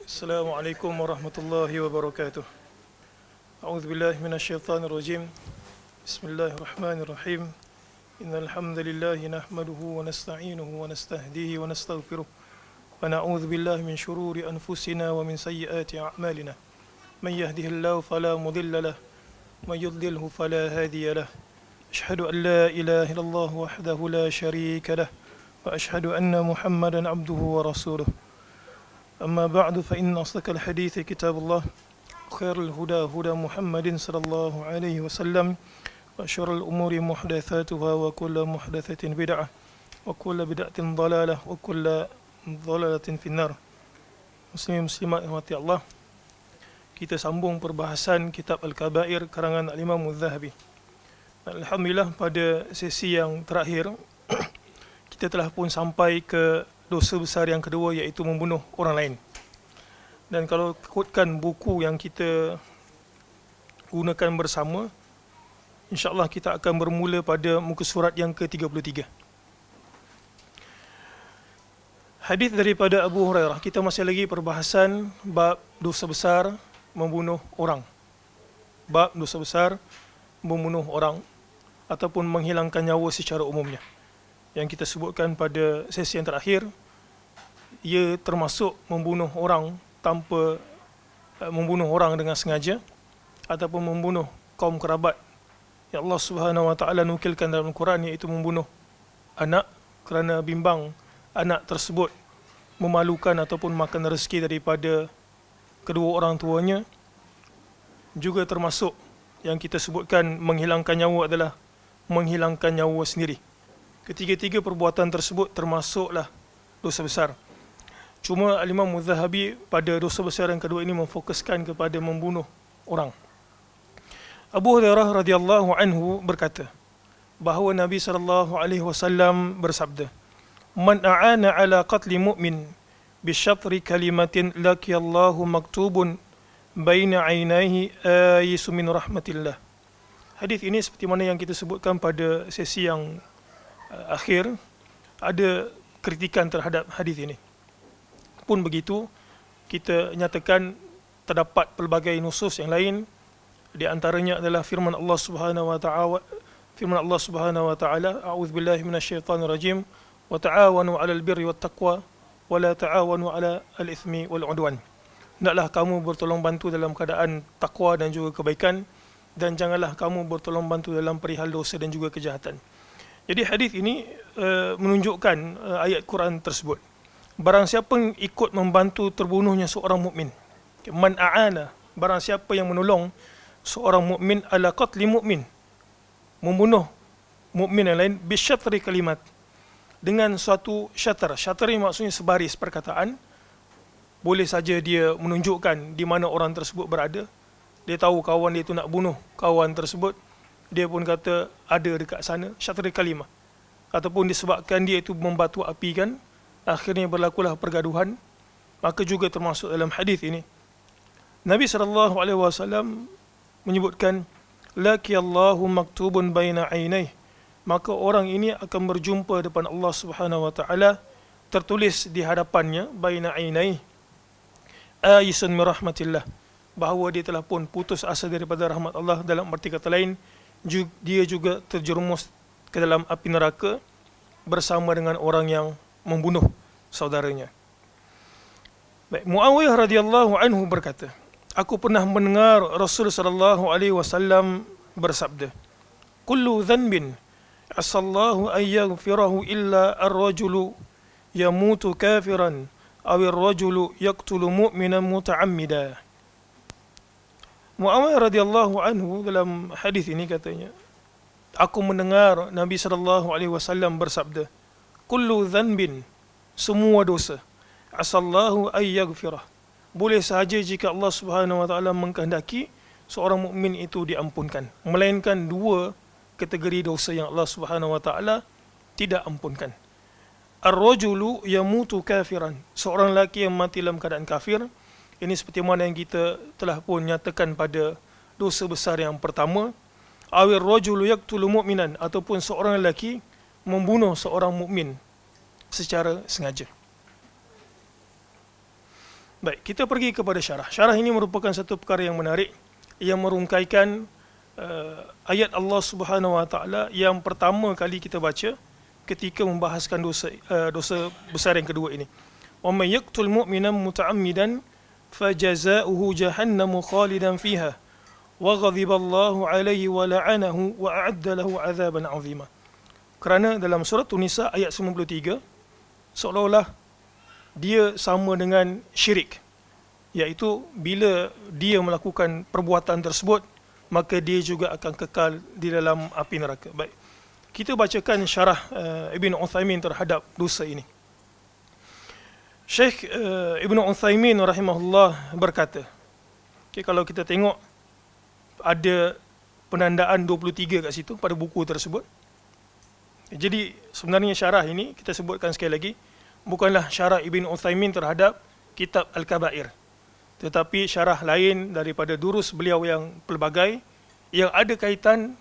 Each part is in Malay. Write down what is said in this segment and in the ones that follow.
Assalamualaikum warahmatullahi wabarakatuh. A'udzu billahi minasyaitonir rajim. Bismillahirrahmanirrahim. Innal hamdalillah nahmaduhu wa nasta'inuhu wa nastahdihi wa nastaghfiruh. Wa na'udzu billahi min shururi anfusina wa min sayyiati a'malina. Man yahdihillahu fala mudilla lahu wa man yudlilhu fala hadiya lahu. Ashhadu an la ilaha illallah wahdahu la sharika lahu wa ashhadu anna Muhammadan 'abduhu wa rasuluh. أما بعد فإن أصدق الحديث كتاب الله خير الهدى هدى محمد صلى الله عليه وسلم وشر الأمور محدثاتها وكل محدثة بدعة وكل بدعة ضلالة وكل ضلالة في النار. Muslimin muslimat rahmati Allah, kita sambung perbahasan kitab Al-Kabair karangan Al-Imam Al-Zahabi. Alhamdulillah, pada sesi yang terakhir kita telah pun sampai ke dosa besar yang kedua, iaitu membunuh orang lain. Dan kalau ikutkan buku yang kita gunakan bersama, insya-Allah kita akan bermula pada muka surat yang ke-33. Hadis daripada Abu Hurairah. Kita masih lagi perbahasan bab dosa besar membunuh orang. Bab dosa besar membunuh orang ataupun menghilangkan nyawa secara umumnya. Yang kita sebutkan pada sesi yang terakhir, ia termasuk membunuh orang tanpa membunuh orang dengan sengaja ataupun membunuh kaum kerabat yang Allah Subhanahu Wa Taala nukilkan dalam Al-Quran, iaitu membunuh anak kerana bimbang anak tersebut memalukan ataupun makan rezeki daripada kedua orang tuanya. Juga termasuk yang kita sebutkan menghilangkan nyawa adalah menghilangkan nyawa sendiri. Ketiga-tiga perbuatan tersebut termasuklah dosa besar. Cuma Al-Imam Al-Zahabi pada dosa besar yang kedua ini memfokuskan kepada membunuh orang. Abu Hurairah radhiyallahu anhu berkata bahawa Nabi SAW bersabda, "Man a'ana ala qatli mu'min bisyatri kalimatin laqiyallahu maktubun baina 'ainaihi ayisu min rahmatillah." Hadis ini seperti mana yang kita sebutkan pada sesi yang akhir, ada kritikan terhadap hadis ini. Pun begitu, kita nyatakan terdapat pelbagai nusus yang lain, di antaranya adalah firman Allah Subhanahu wa taala, a'udzubillahi minasyaitonir rajim, wa ta'awanu 'alal birri wat taqwa wa la ta'awanu 'alal itsmi wal 'udwan. Hendaklah kamu bertolong bantu dalam keadaan takwa dan juga kebaikan, dan janganlah kamu bertolong bantu dalam perihal dosa dan juga kejahatan. Jadi hadis ini menunjukkan ayat Quran tersebut. Barang siapa yang ikut membantu terbunuhnya seorang mukmin, man a'ana, barang siapa yang menolong seorang mukmin ala qatli mukmin, membunuh mukmin yang lain, bisyatri kalimat, dengan suatu syatar. Syatar ini maksudnya sebaris perkataan. Boleh saja dia menunjukkan di mana orang tersebut berada. Dia tahu kawan dia itu nak bunuh kawan tersebut, dia pun kata ada dekat sana, syatri kalimah. Ataupun disebabkan dia itu membatu api kan, akhirnya berlakulah pergaduhan, maka juga termasuk dalam hadis ini. Nabi SAW menyebutkan, laqiyallahu maktubun baina ainaihi, maka orang ini akan berjumpa depan Allah Subhanahu Wa Taala, tertulis di hadapannya baina ainaihi ayisun min rahmatillah, bahawa dia telah pun putus asa daripada rahmat Allah. Dalam arti kata lain, dia juga terjerumus ke dalam api neraka bersama dengan orang yang membunuh saudaranya. Baik, Muawiyah radhiyallahu anhu berkata, aku pernah mendengar Rasul sallallahu alaihi wasallam bersabda, kullu dhanbin asallahu an yaghfirahu illa ar-rajulu yamutu kafiran aw ar-rajulu yaqtulu mu'minan muta'ammida. Muawiyah radhiyallahu anhu dalam hadis ini katanya, aku mendengar Nabi SAW bersabda, kullu dhanbin, semua dosa, asallahu ay yaghfirah, boleh sahaja jika Allah Subhanahu Wa Taala mengkehendaki seorang mukmin itu diampunkan, melainkan dua kategori dosa yang Allah Subhanahu Wa Taala tidak ampunkan. Ar-rajulu yamutu kafiran, seorang lelaki yang mati dalam keadaan kafir. Ini seperti mana yang kita telah pun nyatakan pada dosa besar yang pertama. Awir rajulu yaqtulu mu'minan, ataupun seorang lelaki membunuh seorang mukmin secara sengaja. Baik, kita pergi kepada syarah. Syarah ini merupakan satu perkara yang menarik yang merungkaikan ayat Allah Subhanahu Wa Taala yang pertama kali kita baca ketika membahaskan dosa besar yang kedua ini. Wa may yaqtul mu'mina muta'ammidan fajaza'uhu jahannamu khalidan fiha wa ghadiballahu 'alaihi wa la'anahu wa a'adda lahu 'adzaban 'azima. Kerana dalam surah An-Nisa ayat 93 seolah-olah dia sama dengan syirik, iaitu bila dia melakukan perbuatan tersebut maka dia juga akan kekal di dalam api neraka. Baik, kita bacakan syarah Ibn Uthaymin terhadap dosa ini. Syekh Ibn Uthaymin rahimahullah berkata, kalau kita tengok ada penandaan 23 kat situ pada buku tersebut. Jadi sebenarnya syarah ini kita sebutkan sekali lagi bukanlah syarah Ibn Uthaymin terhadap kitab Al-Kabair, tetapi syarah lain daripada durus beliau yang pelbagai yang ada kaitan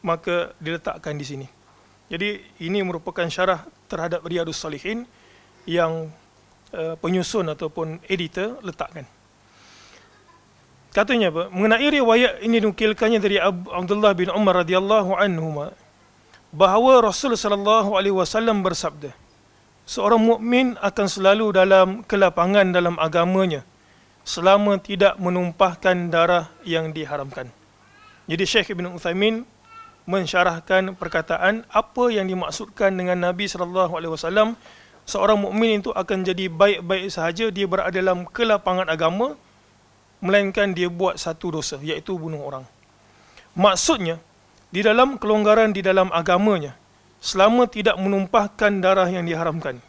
maka diletakkan di sini. Jadi ini merupakan syarah terhadap Riyadhus Salihin yang penyusun ataupun editor letakkan. Katanya apa? Mengenai riwayat ini dinukilkannya dari Abdullah bin Umar radhiyallahu anhuma bahawa Rasul sallallahu alaihi wasallam bersabda, seorang mukmin akan selalu dalam kelapangan dalam agamanya selama tidak menumpahkan darah yang diharamkan. Jadi Syekh Ibn Uthaymin mensyarahkan perkataan apa yang dimaksudkan dengan Nabi sallallahu alaihi wasallam seorang mukmin itu akan jadi baik-baik sahaja dia berada dalam kelapangan agama melainkan dia buat satu dosa, iaitu bunuh orang. Maksudnya di dalam kelonggaran di dalam agamanya selama tidak menumpahkan darah yang diharamkan,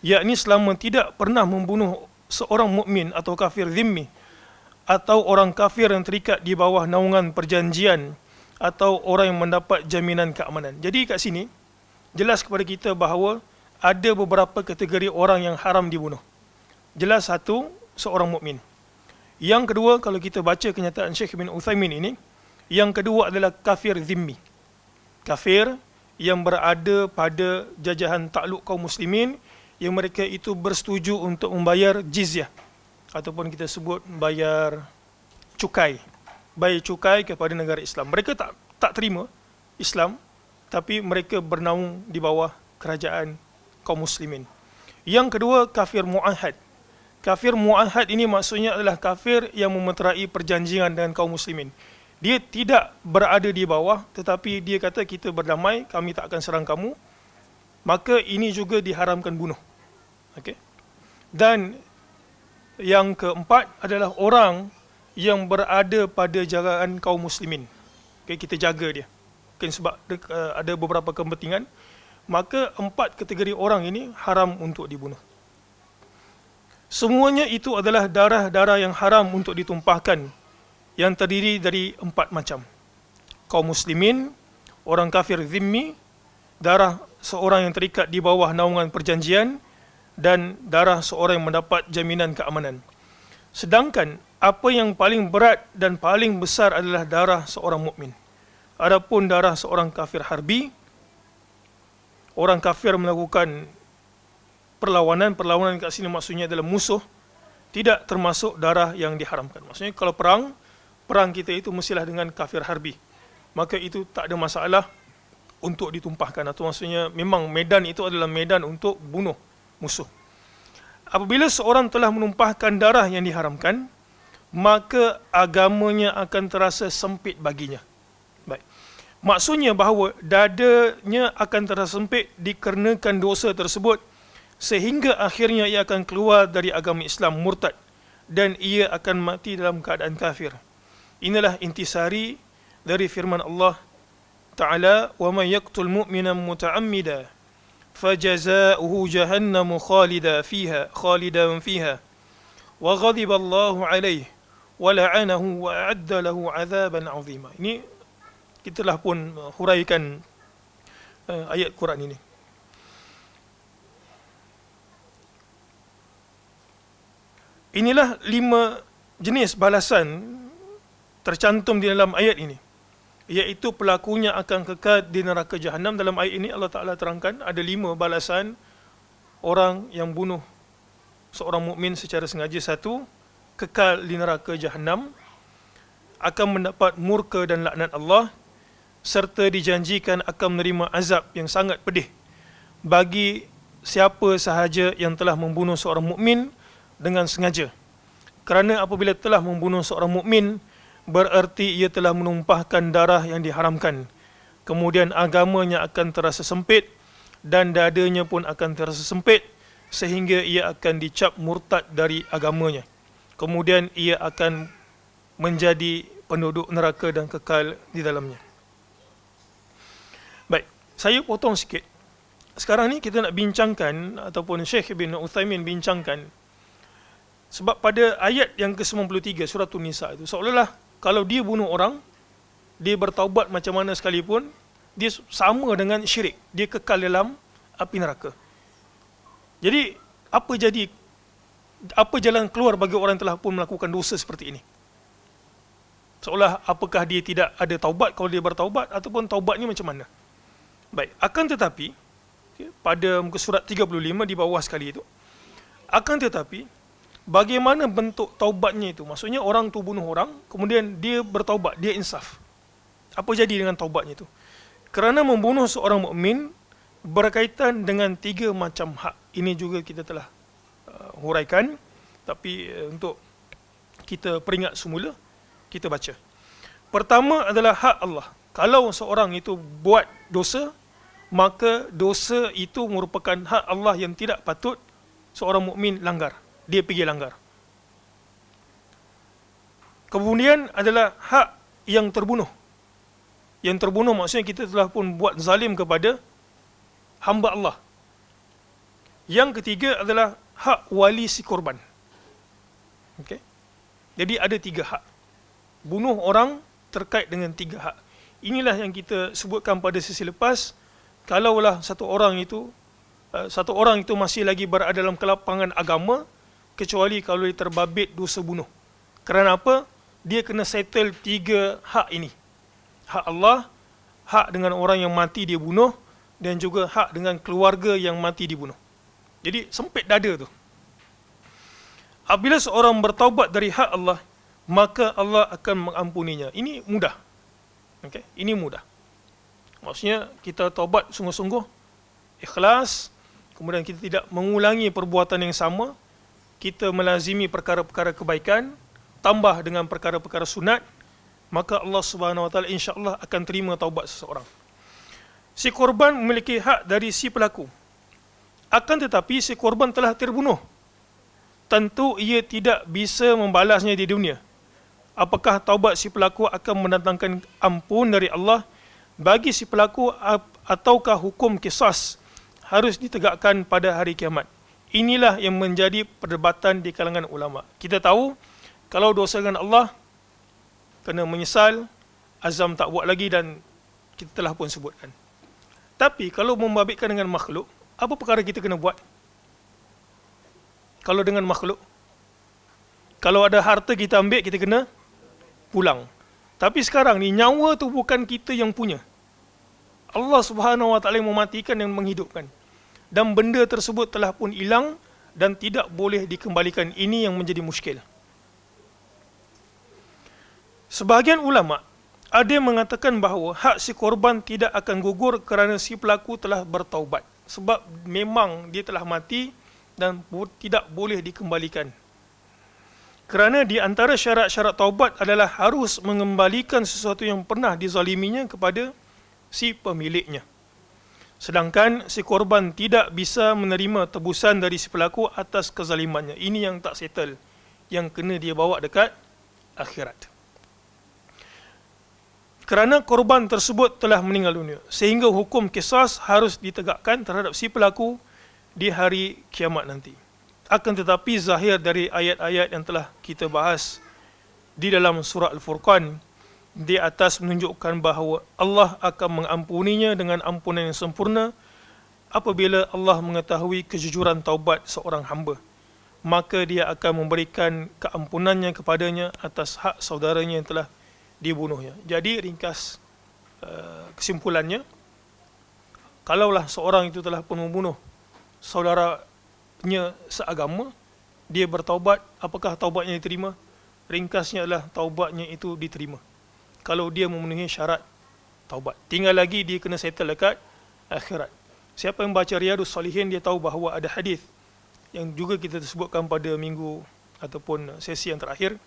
yakni selama tidak pernah membunuh seorang mukmin atau kafir zimmi atau orang kafir yang terikat di bawah naungan perjanjian atau orang yang mendapat jaminan keamanan. Jadi kat sini jelas kepada kita bahawa ada beberapa kategori orang yang haram dibunuh. Jelas satu, seorang mukmin. Yang kedua, kalau kita baca kenyataan Syekh bin Uthaymin ini, yang kedua adalah kafir zimmi. Kafir yang berada pada jajahan takluk kaum muslimin yang mereka itu bersetuju untuk membayar jizyah ataupun kita sebut bayar cukai. Bayar cukai kepada negara Islam. Mereka tak terima Islam tapi mereka bernaung di bawah kerajaan kaum muslimin. Yang kedua, kafir mu'ahad. Kafir mu'ahad ini maksudnya adalah kafir yang memeterai perjanjian dengan kaum muslimin. Dia tidak berada di bawah tetapi dia kata kita berdamai, kami tak akan serang kamu. Maka ini juga diharamkan bunuh. Okey. Dan yang keempat adalah orang yang berada pada jagaan kaum muslimin. Okey, kita jaga dia. Mungkin sebab ada beberapa kepentingan, maka empat kategori orang ini haram untuk dibunuh. Semuanya itu adalah darah-darah yang haram untuk ditumpahkan, yang terdiri dari empat macam. Kaum muslimin, orang kafir zimmi, darah seorang yang terikat di bawah naungan perjanjian, dan darah seorang yang mendapat jaminan keamanan. Sedangkan apa yang paling berat dan paling besar adalah darah seorang mukmin. Adapun darah seorang kafir harbi, orang kafir melakukan perlawanan kat sini maksudnya adalah musuh, tidak termasuk darah yang diharamkan. Maksudnya kalau perang kita itu mestilah dengan kafir harbi, maka itu tak ada masalah untuk ditumpahkan, atau maksudnya memang medan itu adalah medan untuk bunuh musuh. Apabila seorang telah menumpahkan darah yang diharamkan, maka agamanya akan terasa sempit baginya. Baik. Maksudnya bahawa dadanya akan terasa sempit dikarenakan dosa tersebut, sehingga akhirnya ia akan keluar dari agama Islam, murtad, dan ia akan mati dalam keadaan kafir. Inilah intisari dari firman Allah Ta'ala, وَمَنْ يَقْتُلْ مُؤْمِنًا مُتَعَمِّدًا فَجَزَاؤُهُ جَهَنَّمُ خَالِدًا فِيهَا وَغَضِبَ اللَّهُ عَلَيْهِ وَلَعَنَهُ وَأَعَدَّ لَهُ عَذَابًا عَظِيمًا. Ini kita telah pun huraikan ayat Quran ini. Inilah 5 jenis balasan tercantum di dalam ayat ini, iaitu pelakunya akan kekal di neraka Jahannam. Dalam ayat ini Allah Ta'ala terangkan ada 5 balasan orang yang bunuh seorang mukmin secara sengaja, satu, kekal di neraka Jahannam, akan mendapat murka dan laknat Allah, serta dijanjikan akan menerima azab yang sangat pedih bagi siapa sahaja yang telah membunuh seorang mukmin dengan sengaja. Kerana apabila telah membunuh seorang mukmin, bererti ia telah menumpahkan darah yang diharamkan. Kemudian agamanya akan terasa sempit dan dadanya pun akan terasa sempit sehingga ia akan dicap murtad dari agamanya. Kemudian ia akan menjadi penduduk neraka dan kekal di dalamnya. Baik, saya potong sikit. Sekarang ni kita nak bincangkan, ataupun Syekh bin Uthaymin bincangkan, sebab pada ayat yang ke-93 surah An-Nisa itu, seolah-olah kalau dia bunuh orang, dia bertaubat macam mana sekalipun, dia sama dengan syirik, dia kekal dalam api neraka. Jadi apa jalan keluar bagi orang yang telah pun melakukan dosa seperti ini? Seolah apakah dia tidak ada taubat kalau dia bertaubat, ataupun taubatnya macam mana? Baik, akan tetapi pada muka surat 35 di bawah sekali itu, akan tetapi bagaimana bentuk taubatnya itu? Maksudnya orang tu bunuh orang, kemudian dia bertaubat, dia insaf. Apa jadi dengan taubatnya itu? Kerana membunuh seorang mukmin berkaitan dengan 3 macam hak. Ini juga kita telah huraikan, tapi untuk kita peringat semula, kita baca. Pertama adalah hak Allah. Kalau seorang itu buat dosa, maka dosa itu merupakan hak Allah yang tidak patut seorang mukmin langgar. Dia pergi langgar. Kemudian adalah hak yang terbunuh. Yang terbunuh maksudnya kita telah pun buat zalim kepada hamba Allah. Yang ketiga adalah hak wali si korban. Okay? Jadi ada 3 hak. Bunuh orang terkait dengan 3 hak. Inilah yang kita sebutkan pada sesi lepas. Kalaulah satu orang itu masih lagi berada dalam kelapangan agama, kecuali kalau dia terbabit dosa bunuh. Kerana apa? Dia kena settle 3 hak ini. Hak Allah, hak dengan orang yang mati dia bunuh, dan juga hak dengan keluarga yang mati dibunuh. Jadi sempit dada tu. Apabila seorang bertaubat dari hak Allah, maka Allah akan mengampuninya. Ini mudah. Okay? Ini mudah. Maksudnya kita taubat sungguh-sungguh, ikhlas, kemudian kita tidak mengulangi perbuatan yang sama, kita melazimi perkara-perkara kebaikan, tambah dengan perkara-perkara sunat, maka Allah Subhanahu Wa Taala insya-Allah akan terima taubat seseorang. Si korban memiliki hak dari si pelaku. Akan tetapi si korban telah terbunuh. Tentu ia tidak bisa membalasnya di dunia. Apakah taubat si pelaku akan mendatangkan ampun dari Allah bagi si pelaku, ataukah hukum qisas harus ditegakkan pada hari kiamat? Inilah yang menjadi perdebatan di kalangan ulama. Kita tahu kalau dosa dengan Allah kena menyesal, azam tak buat lagi, dan kita telah pun sebutkan. Tapi kalau membabitkan dengan makhluk, apa perkara kita kena buat? Kalau dengan makhluk, kalau ada harta kita ambil, kita kena pulang. Tapi sekarang ni nyawa tu bukan kita yang punya. Allah Subhanahu Wa Taala yang mematikan dan menghidupkan. Dan benda tersebut telah pun hilang dan tidak boleh dikembalikan. Ini yang menjadi muskil. Sebahagian ulama ada yang mengatakan bahawa hak si korban tidak akan gugur kerana si pelaku telah bertaubat. Sebab memang dia telah mati dan tidak boleh dikembalikan. Kerana di antara syarat-syarat taubat adalah harus mengembalikan sesuatu yang pernah dizaliminya kepada si pemiliknya. Sedangkan si korban tidak bisa menerima tebusan dari si pelaku atas kezalimannya. Ini yang tak settle, yang kena dia bawa dekat akhirat. Kerana korban tersebut telah meninggal dunia, sehingga hukum qisas harus ditegakkan terhadap si pelaku di hari kiamat nanti. Akan tetapi zahir dari ayat-ayat yang telah kita bahas di dalam surah Al-Furqan di atas menunjukkan bahawa Allah akan mengampuninya dengan ampunan yang sempurna apabila Allah mengetahui kejujuran taubat seorang hamba. Maka dia akan memberikan keampunannya kepadanya atas hak saudaranya yang telah dibunuhnya. Jadi ringkas kesimpulannya, kalaulah seorang itu telah pun membunuh saudaranya seagama, dia bertaubat, apakah taubatnya diterima? Ringkasnya adalah taubatnya itu diterima kalau dia memenuhi syarat taubat. Tinggal lagi dia kena settle dekat akhirat. Siapa yang baca Riyadhus Salihin, dia tahu bahawa ada hadis yang juga kita sebutkan pada minggu ataupun sesi yang terakhir.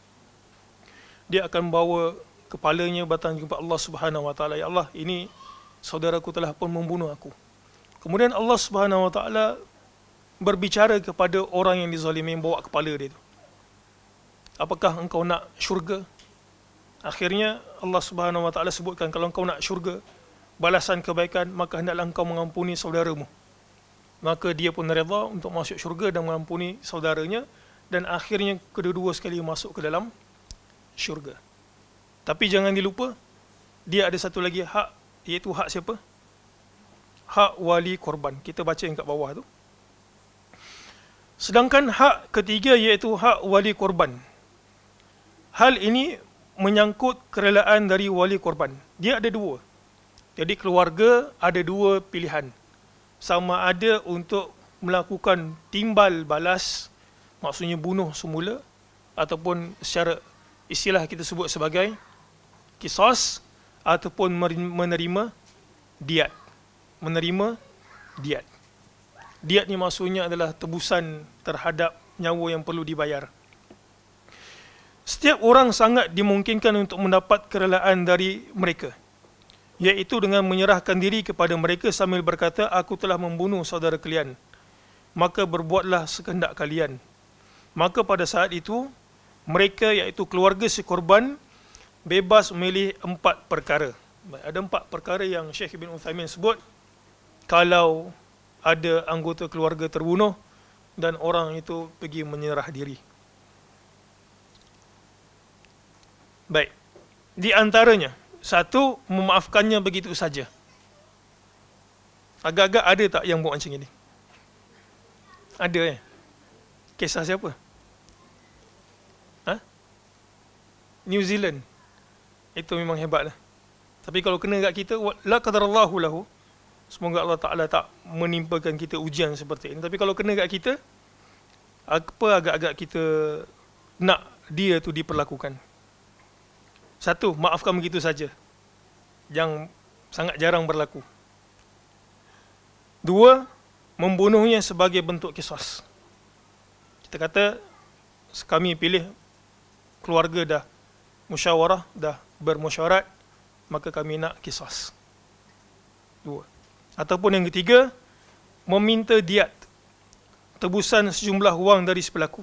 Dia akan bawa kepalanya batang jumpa Allah Subhanahu wa taala, ya Allah, ini saudaraku telah pun membunuh aku. Kemudian Allah Subhanahu wa taala berbicara kepada orang yang dizalimi, bawa kepala dia tu. Apakah engkau nak syurga? Akhirnya Allah Subhanahu wa taala sebutkan, kalau engkau nak syurga, balasan kebaikan, maka hendaklah engkau mengampuni saudaramu. Maka dia pun redha untuk masuk syurga dan mengampuni saudaranya, dan akhirnya kedua-dua sekali masuk ke dalam syurga. Tapi jangan dilupa, dia ada satu lagi hak, iaitu hak siapa? Hak wali korban. Kita baca yang kat bawah tu. Sedangkan hak ketiga iaitu hak wali korban. Hal ini menyangkut kerelaan dari wali korban. Dia ada dua. Jadi keluarga ada dua pilihan. Sama ada untuk melakukan timbal balas, maksudnya bunuh semula, ataupun secara istilah kita sebut sebagai qisas, ataupun menerima diat. Menerima diat. Diat ni maksudnya adalah tebusan terhadap nyawa yang perlu dibayar. Setiap orang sangat dimungkinkan untuk mendapat kerelaan dari mereka, iaitu dengan menyerahkan diri kepada mereka sambil berkata, aku telah membunuh saudara kalian, maka berbuatlah sekehendak kalian. Maka pada saat itu, mereka iaitu keluarga si korban bebas memilih 4 perkara. Ada 4 perkara yang Syekh Ibn Uthaymin sebut kalau ada anggota keluarga terbunuh dan orang itu pergi menyerah diri. Baik, di antaranya, satu, memaafkannya begitu saja. Agak-agak ada tak yang buat macam ini? Ada Kisah siapa? New Zealand. Itu memang hebatlah. Tapi kalau kena kat kita, la qadarallahu lahu. Semoga Allah Ta'ala tak menimpakan kita ujian seperti ini. Tapi kalau kena kat kita, apa agak-agak kita nak dia tu diperlakukan? Satu, maafkan begitu saja, yang sangat jarang berlaku. Dua, membunuhnya sebagai bentuk qisas. Kita kata, kami pilih keluarga dah musyawarah, dah bermusyawarat, maka kami nak qisas. Dua. Ataupun yang ketiga, meminta diat, tebusan sejumlah wang dari si pelaku.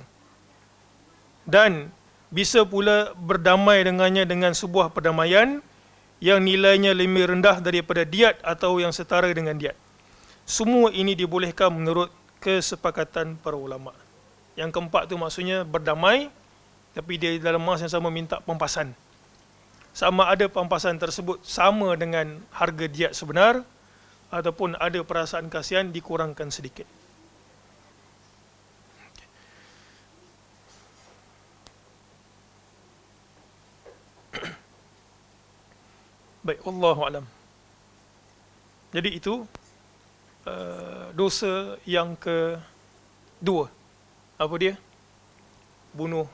Dan bisa pula berdamai dengannya dengan sebuah perdamaian yang nilainya lebih rendah daripada diat atau yang setara dengan diat. Semua ini dibolehkan menurut kesepakatan para ulama. Yang keempat tu maksudnya berdamai, tapi dia dalam masa yang sama minta pampasan. Sama ada pampasan tersebut sama dengan harga diat sebenar, ataupun ada perasaan kasihan dikurangkan sedikit. Baik, wallahu alam. Jadi itu dosa yang kedua. Apa dia? Bunuh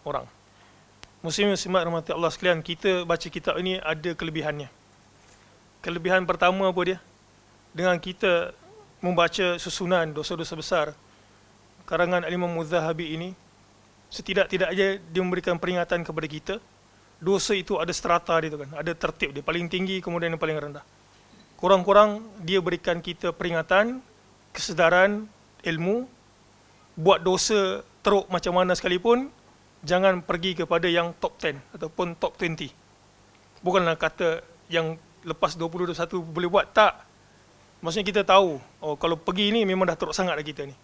orang. Muslim-muslimat rahmati Allah sekalian, kita baca kitab ini ada kelebihannya. Kelebihan pertama apa dia? Dengan kita membaca susunan dosa-dosa besar karangan Al-Imam Mudzahabi ini, setidak-tidaknya dia memberikan peringatan kepada kita. Dosa itu ada strata dia tu kan, ada tertib dia, paling tinggi kemudian yang paling rendah. Kurang-kurang dia berikan kita peringatan, kesedaran, ilmu. Buat dosa teruk macam mana sekalipun, jangan pergi kepada yang top 10 ataupun top 20. Bukanlah kata yang lepas 20-21 boleh buat, tak. Maksudnya kita tahu, oh kalau pergi ni memang dah teruk sangat dah kita ni.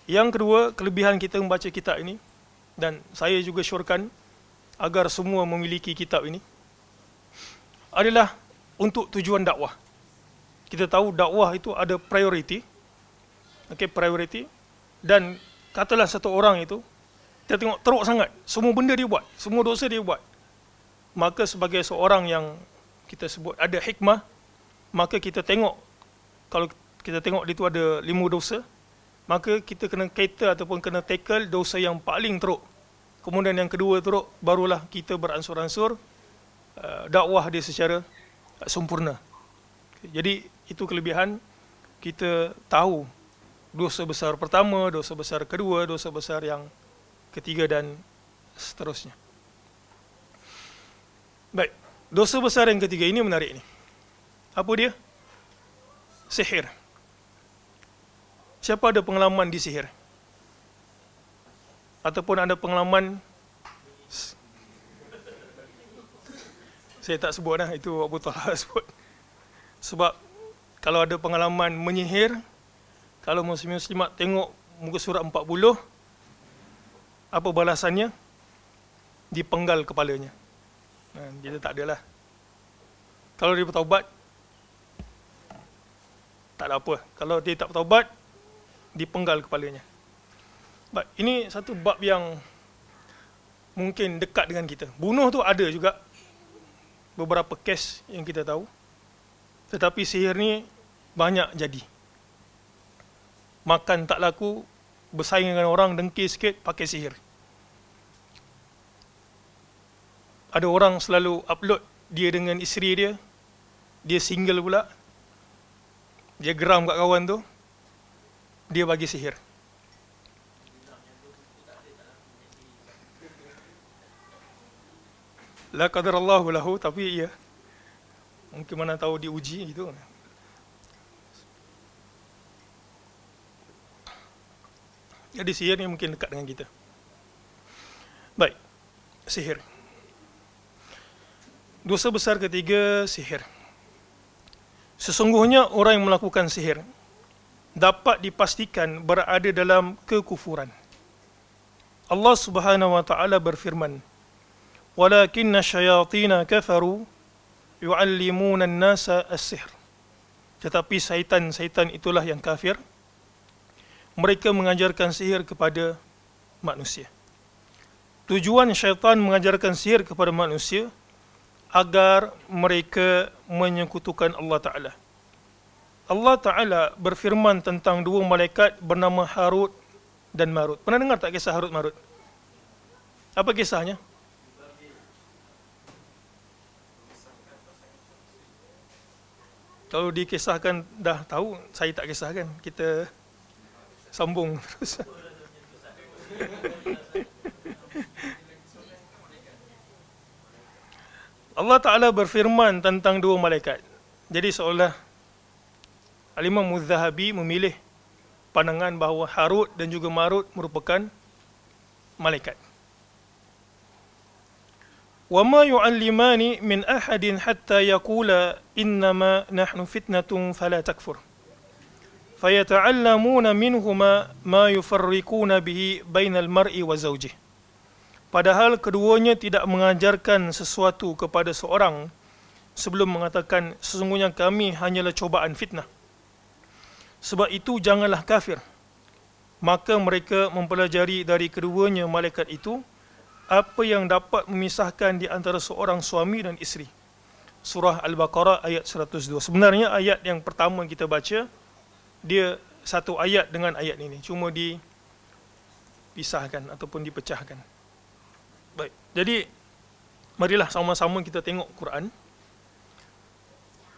Yang kedua, kelebihan kita membaca kitab ini, dan saya juga syorkan agar semua memiliki kitab ini, adalah untuk tujuan dakwah. Kita tahu dakwah itu ada priority, priority, dan katalah satu orang itu, kita tengok teruk sangat, semua benda dia buat, semua dosa dia buat, maka sebagai seorang yang kita sebut ada hikmah, maka kita tengok, kalau kita tengok dia tu ada 5 dosa, maka kita kena cater ataupun kena tackle dosa yang paling teruk. Kemudian yang kedua teruk, barulah kita beransur-ansur dakwah dia secara sempurna. Jadi itu kelebihan kita tahu dosa besar pertama, dosa besar kedua, dosa besar yang ketiga dan seterusnya. Baik, dosa besar yang ketiga ini menarik ni. Apa dia? Sihir. Siapa ada pengalaman di sihir? Ataupun ada pengalaman, saya tak sebut dah, itu Abu Talha sebut. Sebab kalau ada pengalaman menyihir, kalau muslim-muslimat tengok muka surat 40, apa balasannya? Dipenggal kepalanya. Jadi tak adalah. Kalau dia bertaubat, tak ada apa. Kalau dia tak bertaubat, dipenggal kepalanya. Ini satu bab yang mungkin dekat dengan kita. Bunuh tu ada juga beberapa kes yang kita tahu. Tetapi sihir ni banyak jadi. Makan tak laku, bersaing dengan orang, dengki sikit, pakai sihir. Ada orang selalu upload dia dengan isteri dia, dia single pula, dia geram kat kawan tu, dia bagi sihir. La qadarallahu lahu, tapi ya, mungkin mana tahu diuji gitu. Jadi sihir ni mungkin dekat dengan kita. Baik, sihir. Dosa besar ketiga, sihir. Sesungguhnya orang yang melakukan sihir dapat dipastikan berada dalam kekufuran. Allah Subhanahu wa taala berfirman, "Walakinna syayatina kafaru yu'allimuna an-nasa as-sihr." Tetapi syaitan itulah yang kafir. Mereka mengajarkan sihir kepada manusia. Tujuan syaitan mengajarkan sihir kepada manusia agar mereka menyekutukan Allah Ta'ala. Allah Ta'ala berfirman tentang dua malaikat bernama Harut dan Marut. Pernah dengar tak kisah Harut Marut? Apa kisahnya? Kalau dikisahkan dah tahu, saya tak kisahkan. Kita sambung terus. Allah Ta'ala berfirman tentang dua malaikat. Jadi seolah Al-Imam Muz-Zahabi memilih pandangan bahawa Harut dan juga Marut merupakan malaikat. وَمَا يُعَلِّمَانِ مِنْ أَحَدٍ حَتَّى يَقُولَا إِنَّمَا نَحْنُ فِتْنَةٌ فَلَا تَكْفُرْ فَيَتَعَلَّمُونَ مِنْهُمَا مَا يُفَرِّقُونَ بِهِ بَيْنَ الْمَرْءِ وَزَوْجِهِ. Padahal keduanya tidak mengajarkan sesuatu kepada seorang sebelum mengatakan sesungguhnya kami hanyalah cobaan fitnah. Sebab itu janganlah kafir. Maka mereka mempelajari dari keduanya malaikat itu apa yang dapat memisahkan di antara seorang suami dan isteri. Surah Al-Baqarah ayat 102. Sebenarnya ayat yang pertama kita baca, dia satu ayat dengan ayat ini, cuma dipisahkan ataupun dipecahkan. Baik, jadi marilah sama-sama kita tengok Quran.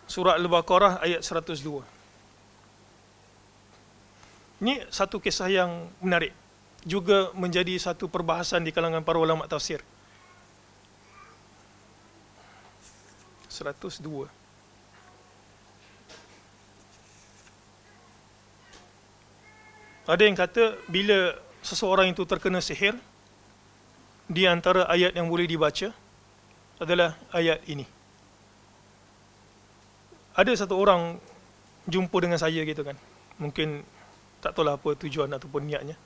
Surah Al-Baqarah ayat 102. Ini satu kisah yang menarik, juga menjadi satu perbahasan di kalangan para ulama tafsir. 102. Ada yang kata bila seseorang itu terkena sihir, di antara ayat yang boleh dibaca adalah ayat ini. Ada satu orang jumpa dengan saya gitu kan. Mungkin tak tahulah apa tujuan ataupun niatnya.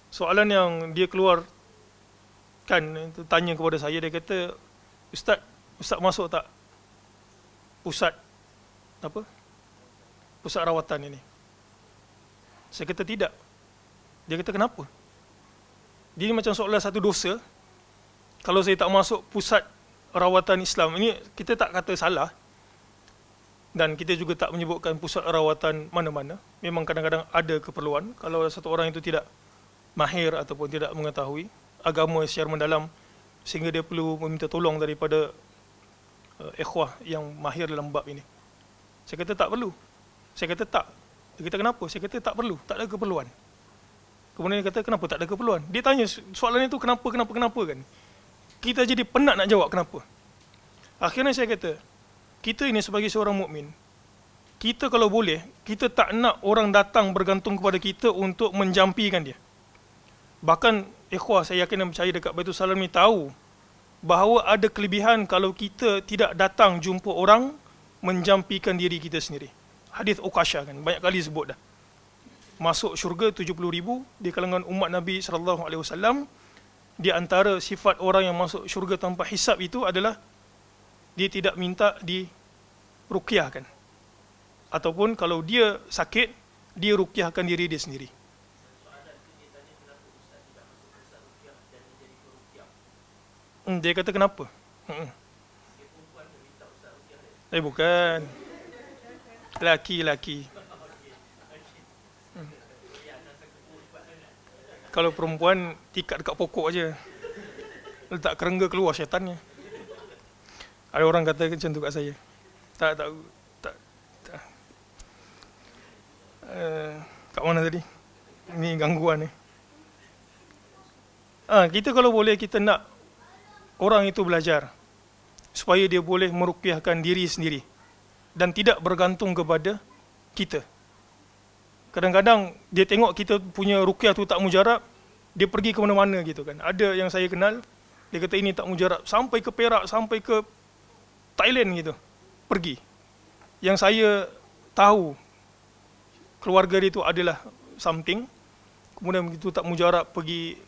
Soalan yang dia keluarkan, tanya kepada saya, dia kata, Ustaz masuk tak pusat rawatan ini? Saya kata tidak. Dia kata kenapa? Dia macam seolah satu dosa kalau saya tak masuk pusat rawatan Islam. Ini kita tak kata salah. Dan kita juga tak menyebutkan pusat rawatan mana-mana. Memang kadang-kadang ada keperluan. Kalau satu orang itu tidak mahir ataupun tidak mengetahui agama secara mendalam sehingga dia perlu meminta tolong daripada ikhwah yang mahir dalam bab ini. Saya kata tak perlu. Saya kata tak. Dia kata kenapa? Saya kata tak perlu. Tak ada keperluan. Kemudian dia kata kenapa tak ada keperluan? Dia tanya soalan itu kenapa kan. Kita jadi penat nak jawab kenapa. Akhirnya saya kata, kita ini sebagai seorang mukmin, kita kalau boleh, kita tak nak orang datang bergantung kepada kita untuk menjampikan dia. Bahkan ikhwah saya yakin dan percaya dekat Baitul Salam ni tahu bahawa ada kelebihan kalau kita tidak datang jumpa orang menjampikan diri kita sendiri. Hadis Uqasha kan, banyak kali sebut dah. Masuk syurga 70,000 di kalangan umat Nabi SAW. Di antara sifat orang yang masuk syurga tanpa hisab itu adalah dia tidak minta diruqyahkan. Ataupun kalau dia sakit, dia ruqyahkan diri dia sendiri. Dia kata kenapa? Bukan. Laki-laki. Kalau perempuan, ikat dekat pokok aje. Letak kerengga keluar syaitannya. Ada orang kata macam tu kat saya. Tak. Kat mana tadi? Ini gangguan ni. Kita kalau boleh, kita nak orang itu belajar supaya dia boleh meruqyahkan diri sendiri dan tidak bergantung kepada kita. Kadang-kadang dia tengok kita punya ruqyah tu tak mujarab, dia pergi ke mana-mana gitu kan. Ada yang saya kenal, dia kata ini tak mujarab, sampai ke Perak, sampai ke Thailand gitu, pergi. Yang saya tahu keluarga dia itu adalah something, kemudian begitu tak mujarab, pergi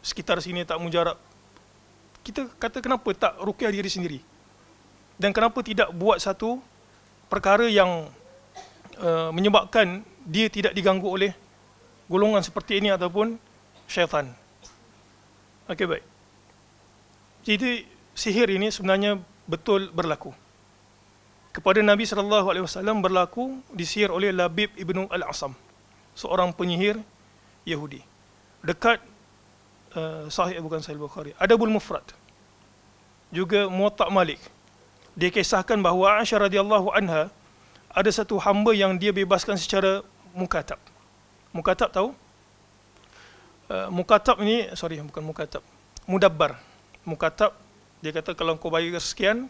sekitar sini tak mujarab. Kita kata kenapa tak ruqyah diri sendiri? Dan kenapa tidak buat satu perkara yang menyebabkan dia tidak diganggu oleh golongan seperti ini ataupun syaitan. Okey, baik. Jadi sihir ini sebenarnya betul berlaku. Kepada Nabi SAW berlaku disihir oleh Labib ibnu Al-Asam, seorang penyihir Yahudi. Dekat bukan Sahih Bukhari, Adabul Mufrad, juga Muwatta' Malik. Dia kisahkan bahawa Aisyah radhiyallahu anha ada satu hamba yang dia bebaskan secara mukatab. Mukatab tahu? Mukatab ini, bukan mukatab, mudabbar. Mukatab, dia kata kalau kau bayar sekian,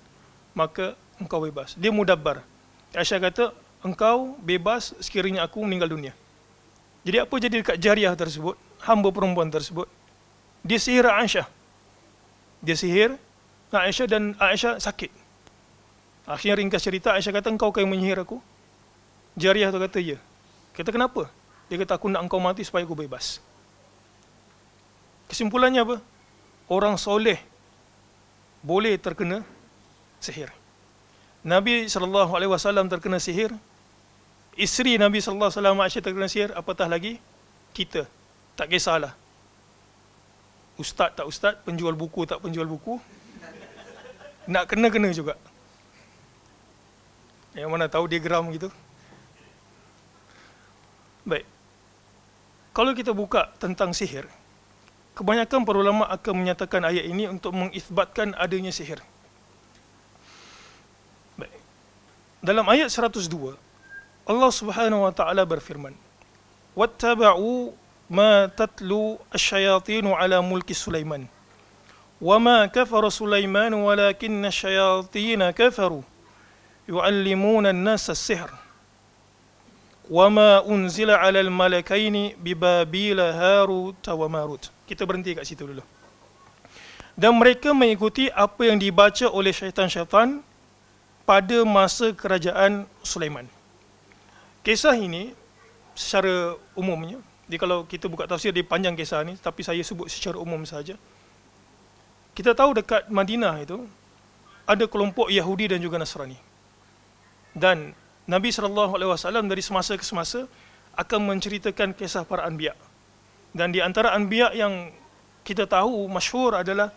maka engkau bebas. Dia mudabbar. Aisyah kata, engkau bebas sekiranya aku meninggal dunia. Jadi apa jadi dekat jariah tersebut, hamba perempuan tersebut? Dia sihir Aisyah. Dia sihir Aisyah dan Aisyah sakit. Akhirnya ringkas cerita, Aisyah kata, engkau yang menyihir aku? Jariah tu kata, ya. Kata, kenapa? Dia kata, aku nak engkau mati supaya aku bebas. Kesimpulannya apa? Orang soleh boleh terkena sihir. Nabi SAW terkena sihir. Isteri Nabi SAW Aisyah terkena sihir. Apatah lagi kita. Tak kisahlah. Ustaz tak ustaz, penjual buku tak penjual buku, nak kena juga. Yang mana tahu dia geram gitu. Baik. Kalau kita buka tentang sihir, kebanyakan para ulama akan menyatakan ayat ini untuk mengisbatkan adanya sihir. Baik. Dalam ayat 102, Allah Subhanahu wa taala berfirman, "Wattaba'u ma tatlu asy-syayatinu 'ala mulki Sulaiman. Wa ma kafara Sulaiman walakinna asy-syayatina kafaru yu'allimuna an-nasa as-sihr. Wa ma unzila 'ala al-malakaini bi Babila Harut wa Marut." Kita berhenti kat situ dulu. Dan mereka mengikuti apa yang dibaca oleh syaitan-syaitan pada masa kerajaan Sulaiman. Kisah ini secara umumnya, jadi kalau kita buka tafsir dia panjang kisah ni, tapi saya sebut secara umum saja. Kita tahu dekat Madinah itu ada kelompok Yahudi dan juga Nasrani. Dan Nabi SAW dari semasa ke semasa akan menceritakan kisah para anbiya. Dan di antara anbiya yang kita tahu masyhur adalah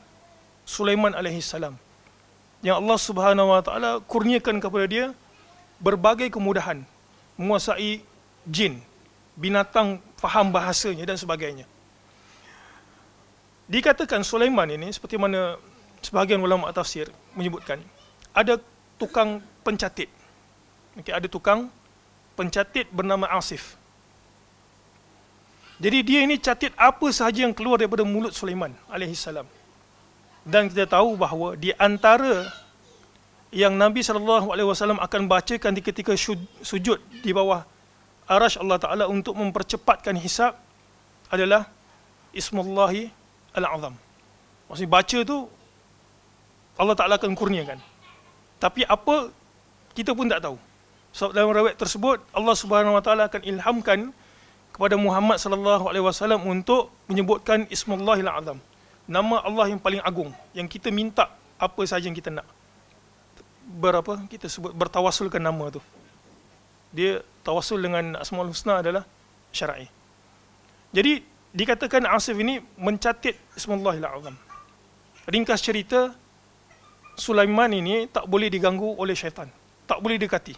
Sulaiman alaihi salam, yang Allah Subhanahu wa taala kurniakan kepada dia berbagai kemudahan, menguasai jin, binatang, faham bahasanya dan sebagainya. Dikatakan Sulaiman ini, seperti mana sebahagian ulama tafsir menyebutkan, ada tukang pencatit. Okay, ada tukang pencatit bernama Asif. Jadi dia ini catit apa sahaja yang keluar daripada mulut Sulaiman alaihissalam. Dan kita tahu bahawa di antara yang Nabi SAW akan bacakan di ketika sujud di bawah arash Allah Ta'ala untuk mempercepatkan hisab adalah Ismullahi Al-Azam. Maksudnya baca tu Allah Ta'ala akan kurniakan. Tapi apa, kita pun tak tahu. Sebab dalam riwayat tersebut Allah Subhanahu Wa Ta'ala akan ilhamkan kepada Muhammad sallallahu alaihi wasallam untuk menyebutkan Ismullahil Azam, nama Allah yang paling agung, yang kita minta apa saja yang kita nak. Kita sebut bertawasulkan nama tu. Dia tawasul dengan Asmaul Husna adalah syar'i. Jadi dikatakan Asif ini mencatit Ismullahil Azam. Ringkas cerita, Sulaiman ini tak boleh diganggu oleh syaitan, tak boleh dekati,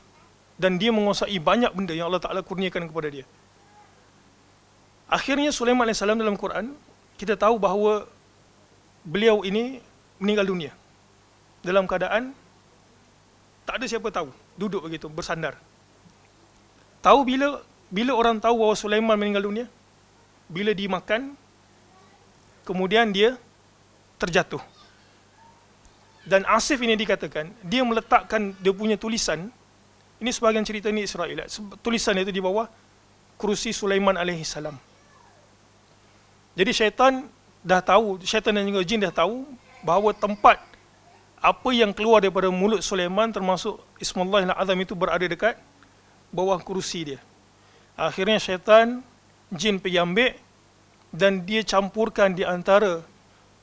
dan dia menguasai banyak benda yang Allah Ta'ala kurniakan kepada dia. Akhirnya Sulaiman AS dalam Quran, kita tahu bahawa beliau ini meninggal dunia dalam keadaan tak ada siapa tahu, duduk begitu bersandar. Tahu bila orang tahu bahawa Sulaiman meninggal dunia? Bila dimakan, kemudian dia terjatuh. Dan Asif ini dikatakan, dia meletakkan dia punya tulisan, ini sebahagian cerita ni Israel, tulisan itu di bawah kerusi Sulaiman alaihissalam. Jadi syaitan dah tahu, syaitan dan juga jin dah tahu bahawa tempat apa yang keluar daripada mulut Sulaiman termasuk Ismullahil Azam itu berada dekat bawah kerusi dia. Akhirnya syaitan, jin pergi ambil dan dia campurkan di antara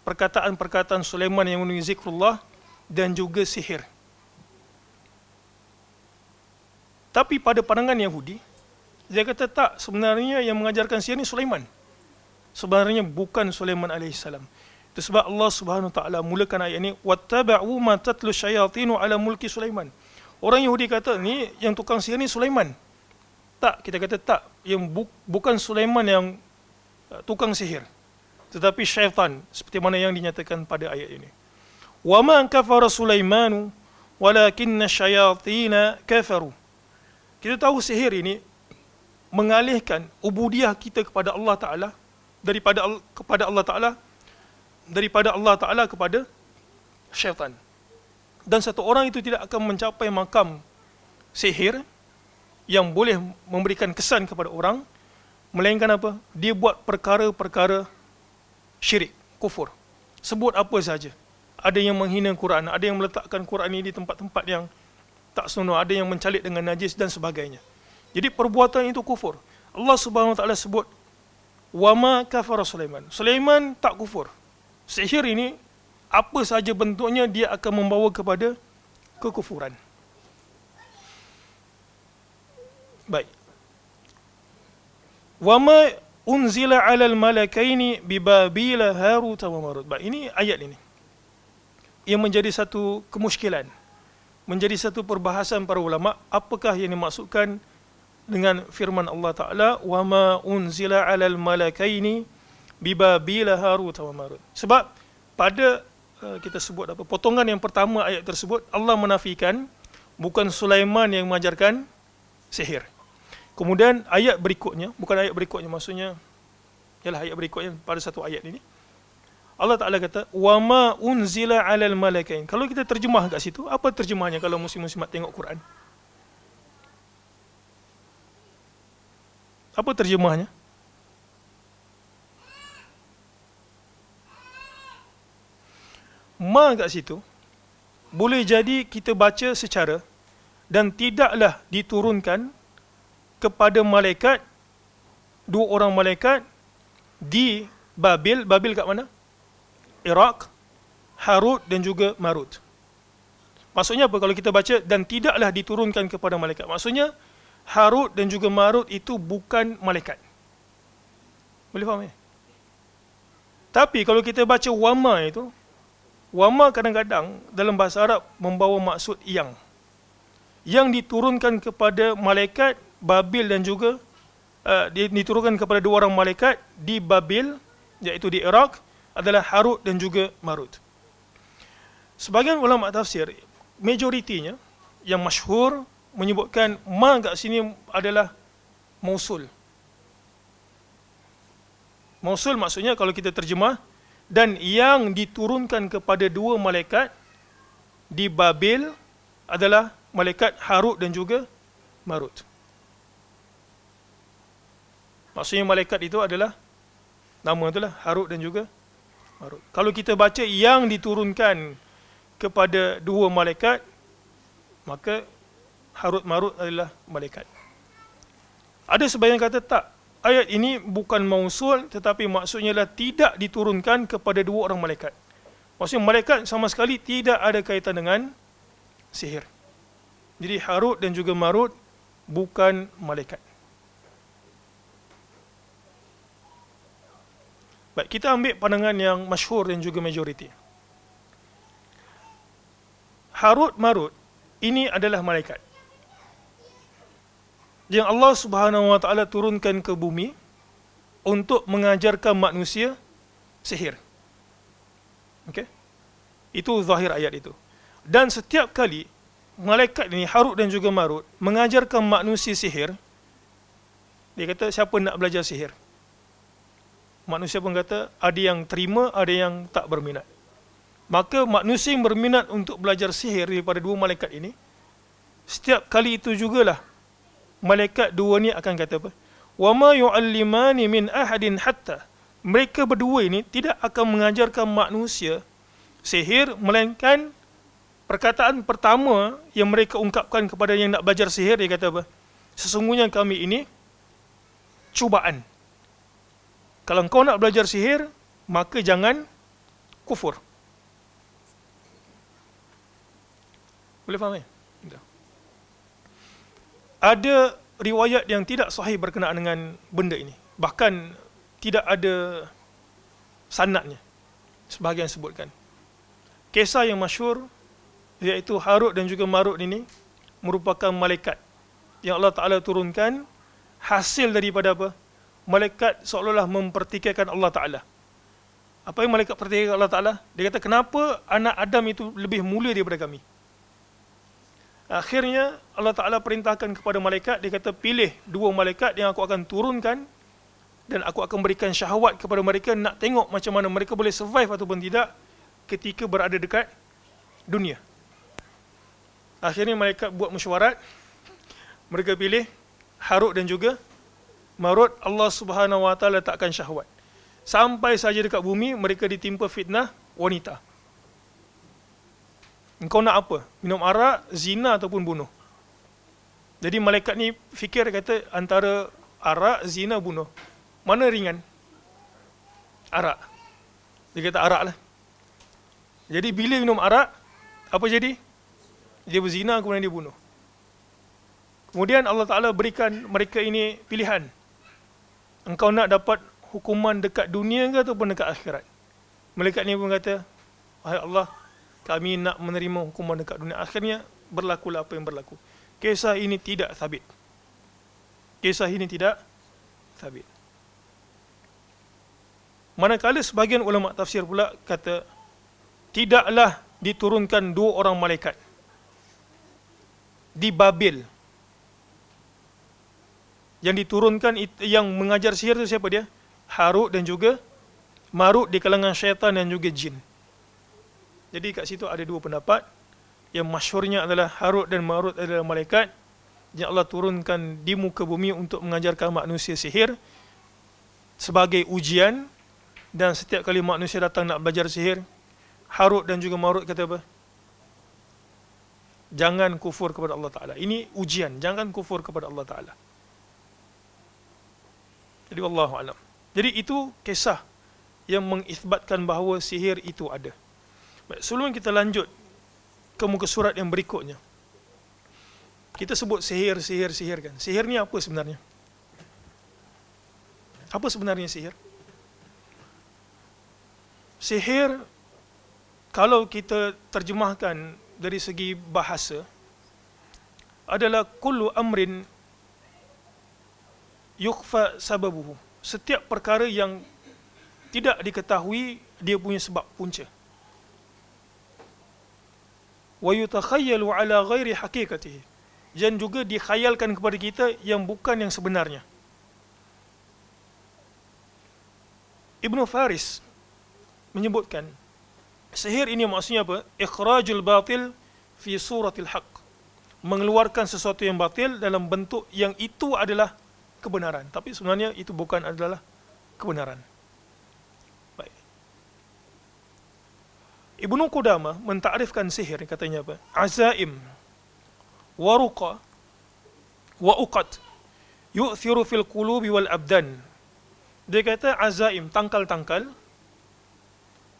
perkataan-perkataan Sulaiman yang menulis zikrullah dan juga sihir. Tapi pada pandangan Yahudi, dia kata tak, sebenarnya yang mengajarkan sihir ni Sulaiman. Sebenarnya bukan Sulaiman alaihissalam. Itu sebab Allah Subhanahu Ta'ala mulakan ayat ini, wattaba'u ma tatlu syayatinu ala mulki Sulaiman. Orang Yahudi kata ni yang tukang sihir ni Sulaiman. Tak, kita kata tak, yang bukan Sulaiman yang tukang sihir, tetapi syaitan, seperti mana yang dinyatakan pada ayat ini. Wa ma kafara Sulaimanu walakinna syayatina kafaru. Kita tahu sihir ini mengalihkan ubudiyah kita kepada Allah Ta'ala daripada Allah Ta'ala kepada syaitan. Dan satu orang itu tidak akan mencapai makam sihir yang boleh memberikan kesan kepada orang, melainkan apa? Dia buat perkara-perkara syirik, kufur. Sebut apa saja. Ada yang menghina Quran, ada yang meletakkan Quran ini di tempat-tempat yang tak senonoh, ada yang mencalik dengan najis dan sebagainya. Jadi perbuatan itu kufur. Allah Subhanahu Wa Ta'ala sebut wama kafara Sulaiman. Sulaiman tak kufur. Sihir ini apa saja bentuknya dia akan membawa kepada kekufuran. Baik. Wama unzila 'alal malakaini bi Babila Harut wa Marut. Baik, ini ayat ini yang menjadi satu kemusykilan, menjadi satu perbahasan para ulama, apakah yang dimaksudkan dengan firman Allah Ta'ala wama unzila 'alal malakaini bi Babila Harut wa Marut. Sebab pada kita sebut apa, potongan yang pertama ayat tersebut, Allah menafikan bukan Sulaiman yang mengajarkan sihir. Kemudian ayat berikutnya, bukan ayat berikutnya, maksudnya ialah ayat berikutnya pada satu ayat ini, Allah Ta'ala kata wama unzila 'alal malakain. Kalau kita terjemah kat situ, apa terjemahnya kalau muslim-muslimat tengok Quran? Apa terjemahnya? Ma kat situ boleh jadi kita baca secara dan tidaklah diturunkan kepada malaikat, dua orang malaikat di Babil. Babil kat mana? Iraq, Harut dan juga Marut. Maksudnya apa kalau kita baca dan tidaklah diturunkan kepada malaikat? Maksudnya Harut dan juga Marut itu bukan malaikat. Boleh faham ya? Tapi kalau kita baca wama itu, wama kadang-kadang dalam bahasa Arab membawa maksud yang. yang diturunkan kepada malaikat Babil dan juga diturunkan kepada dua orang malaikat di Babil, iaitu di Iraq, adalah Harut dan juga Marut. Sebagian ulama tafsir, majoritinya yang masyhur menyebutkan ma kat sini adalah mausul. Mausul maksudnya kalau kita terjemah, dan yang diturunkan kepada dua malaikat di Babil adalah malaikat Harut dan juga Marut. Maksudnya malaikat itu adalah nama itulah Harut dan juga Marut. Kalau kita baca yang diturunkan kepada dua malaikat, maka Harut Marut adalah malaikat. Ada sebagian kata tak, ayat ini bukan mausul tetapi maksudnya adalah tidak diturunkan kepada dua orang malaikat. Maksudnya malaikat sama sekali tidak ada kaitan dengan sihir. Jadi Harut dan juga Marut bukan malaikat. Baik, kita ambil pandangan yang masyhur dan juga majoriti. Harut Marut ini adalah malaikat yang Allah Subhanahu wa taala turunkan ke bumi untuk mengajarkan manusia sihir. Okey. Itu zahir ayat itu. Dan setiap kali malaikat ini Harut dan juga Marut mengajarkan manusia sihir, dia kata siapa nak belajar sihir? Manusia pun kata ada yang terima, ada yang tak berminat. Maka manusia yang berminat untuk belajar sihir daripada dua malaikat ini, setiap kali itu jugalah malaikat dua ni akan kata apa? Wa ma yu'allimani min ahadin hatta. Mereka berdua ini tidak akan mengajarkan manusia sihir, melainkan perkataan pertama yang mereka ungkapkan kepada yang nak belajar sihir, dia kata apa? Sesungguhnya kami ini cubaan. Kalau kau nak belajar sihir, maka jangan kufur. Boleh faham? Ada riwayat yang tidak sahih berkenaan dengan benda ini. Bahkan tidak ada sanadnya. Sebahagian sebutkan. Kisah yang masyhur, iaitu Harut dan juga Marut ini merupakan malaikat yang Allah Ta'ala turunkan hasil daripada apa? Malaikat seolah-olah mempertikaikan Allah Ta'ala. Apa yang malaikat pertikaikan Allah Ta'ala? Dia kata, kenapa anak Adam itu lebih mulia daripada kami? Akhirnya Allah Ta'ala perintahkan kepada malaikat, dia kata, pilih dua malaikat yang aku akan turunkan dan aku akan berikan syahwat kepada mereka, nak tengok macam mana mereka boleh survive ataupun tidak ketika berada dekat dunia. Akhirnya malaikat buat mesyuarat, mereka pilih Harut dan juga Marut. Allah Subhanahu wa taala takkan syahwat. Sampai saja dekat bumi mereka ditimpa fitnah wanita. Engkau nak apa? Minum arak, zina ataupun bunuh. Jadi malaikat ni fikir, kata antara arak, zina, bunuh. Mana ringan? Arak. Dia kata arak lah. Jadi bila minum arak, apa jadi? Dia berzina, kemudian dia bunuh. Kemudian Allah Ta'ala berikan mereka ini pilihan. Engkau nak dapat hukuman dekat dunia ke ataupun dekat akhirat? Malaikat ni pun kata, wahai Allah, kami nak menerima hukuman dekat dunia. Akhirnya berlakulah apa yang berlaku. Kisah ini tidak sabit. Kisah ini tidak sabit. Manakala sebahagian ulama tafsir pula kata, tidaklah diturunkan dua orang malaikat di Babil. Yang diturunkan, yang mengajar sihir itu siapa dia? Harut dan juga Marut di kalangan syaitan dan juga jin. Jadi kat situ ada dua pendapat. Yang masyhurnya adalah Harut dan Marut adalah malaikat yang Allah turunkan di muka bumi untuk mengajarkan manusia sihir sebagai ujian. Dan setiap kali manusia datang nak belajar sihir, Harut dan juga Marut kata apa? Jangan kufur kepada Allah Ta'ala. Ini ujian, jangan kufur kepada Allah Ta'ala. Jadi wallahu alam. Jadi itu kisah yang mengisbatkan bahawa sihir itu ada. Baik, sebelum kita lanjut ke muka surat yang berikutnya, kita sebut sihir kan. Sihir ni apa sebenarnya? Apa sebenarnya sihir? Sihir, kalau kita terjemahkan dari segi bahasa, adalah kullu amrin yukhfa sababuhu. Setiap perkara yang tidak diketahui dia punya sebab punca. Wa yutakhayyalu ala ghairi haqiqatihi. Dan juga dikhayalkan kepada kita yang bukan yang sebenarnya. Ibnu Faris menyebutkan, sihir ini maksudnya apa? Ikhrajul batil fi suratil haqq. Mengeluarkan sesuatu yang batil dalam bentuk yang itu adalah kebenaran, tapi sebenarnya itu bukan adalah kebenaran. Baik. Ibnu Qudamah mentakrifkan sihir, katanya apa? Azaim wa ruqa wa uqad yu'thiru fil qulubi wal abdan. Dia kata azaim, tangkal-tangkal,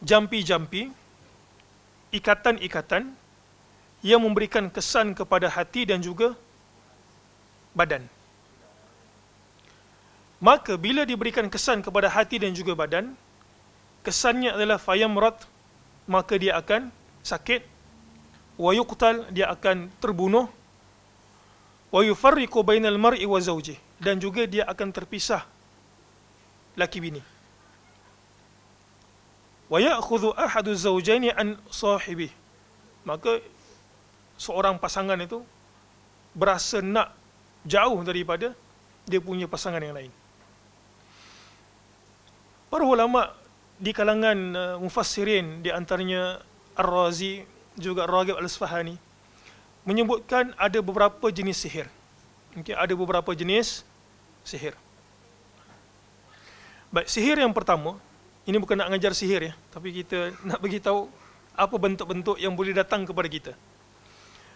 jampi-jampi, ikatan-ikatan yang memberikan kesan kepada hati dan juga badan. Maka bila diberikan kesan kepada hati dan juga badan, kesannya adalah fayamrat, maka dia akan sakit, wa yuqtal, dia akan terbunuh, wa yufarriqu bainal mar'i wa zawjih, dan juga dia akan terpisah laki bini. Wa ya'khudhu ahadu zawjaini an sahibi, maka seorang pasangan itu berasa nak jauh daripada dia punya pasangan yang lain. Para ulama di kalangan mufassirin, di antaranya Ar-Razi juga Raghib Al-Isfahani, menyebutkan ada beberapa jenis sihir. Okay, ada beberapa jenis sihir. Baik, sihir yang pertama, ini bukan nak ngajar sihir ya, tapi kita nak beritahu apa bentuk-bentuk yang boleh datang kepada kita.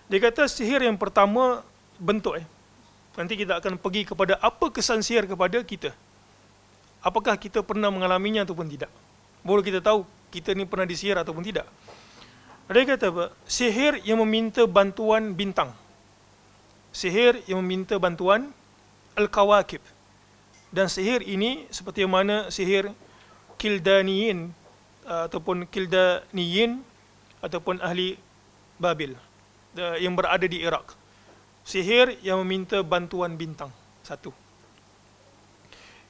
Dia kata sihir yang pertama bentuk nanti kita akan pergi kepada apa kesan sihir kepada kita. Apakah kita pernah mengalaminya ataupun tidak. Baru kita tahu kita ni pernah disihir ataupun tidak. Dia kata apa? Sihir yang meminta bantuan bintang. Sihir yang meminta bantuan al-kawakib. Dan sihir ini seperti mana sihir Kildaniyin ataupun Kildaniyin ataupun ahli Babil yang berada di Iraq. Sihir yang meminta bantuan bintang. Satu.